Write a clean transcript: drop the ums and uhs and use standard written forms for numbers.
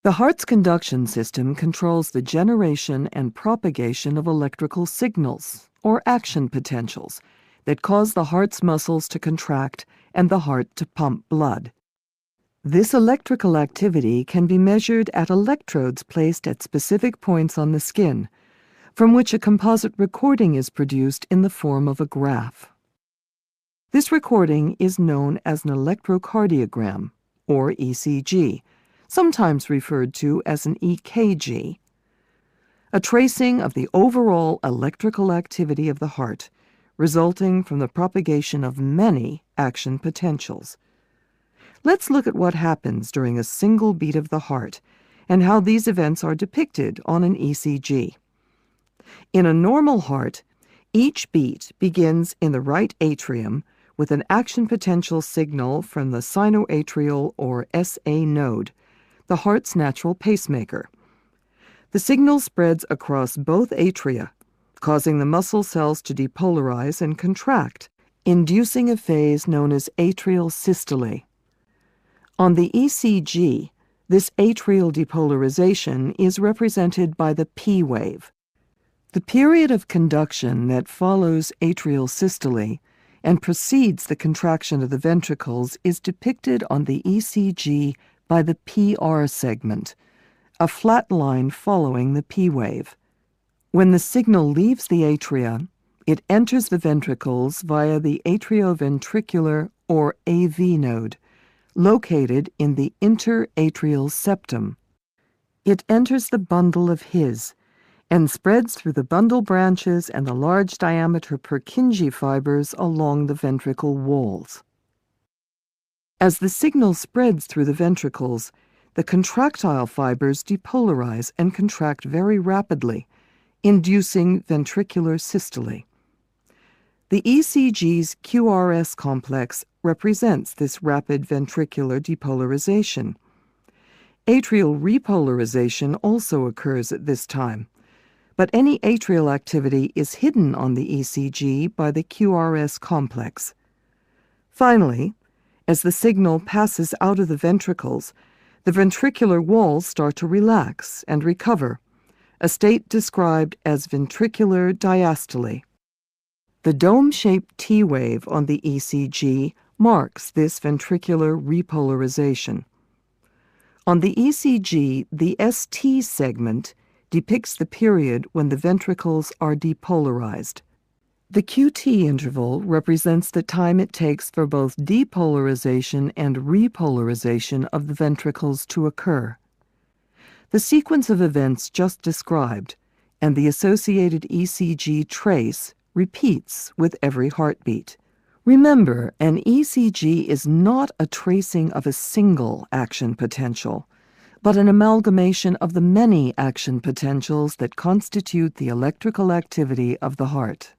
The heart's conduction system controls the generation and propagation of electrical signals, or action potentials, that cause the heart's muscles to contract and the heart to pump blood. This electrical activity can be measured at electrodes placed at specific points on the skin, from which a composite recording is produced in the form of a graph. This recording is known as an electrocardiogram, or ECG, sometimes referred to as an EKG. A tracing of the overall electrical activity of the heart, resulting from the propagation of many action potentials. Let's look at what happens during a single beat of the heart and how these events are depicted on an ECG. In a normal heart, each beat begins in the right atrium with an action potential signal from the sinoatrial or SA node, the heart's natural pacemaker. The signal spreads across both atria, causing the muscle cells to depolarize and contract, inducing a phase known as atrial systole. On the ECG, this atrial depolarization is represented by the P wave. The period of conduction that follows atrial systole and precedes the contraction of the ventricles is depicted on the ECG by the PR segment, a flat line following the P wave. When the signal leaves the atria, it enters the ventricles via the atrioventricular or AV node, located in the interatrial septum. It enters the bundle of His and spreads through the bundle branches and the large diameter Purkinje fibers along the ventricle walls. As the signal spreads through the ventricles, the contractile fibers depolarize and contract very rapidly, inducing ventricular systole. The ECG's QRS complex represents this rapid ventricular depolarization. Atrial repolarization also occurs at this time, but any atrial activity is hidden on the ECG by the QRS complex. Finally, as the signal passes out of the ventricles, the ventricular walls start to relax and recover, a state described as ventricular diastole. The dome-shaped T wave on the ECG marks this ventricular repolarization. On the ECG, the ST segment depicts the period when the ventricles are depolarized. The QT interval represents the time it takes for both depolarization and repolarization of the ventricles to occur. The sequence of events just described and the associated ECG trace repeats with every heartbeat. Remember, an ECG is not a tracing of a single action potential, but an amalgamation of the many action potentials that constitute the electrical activity of the heart.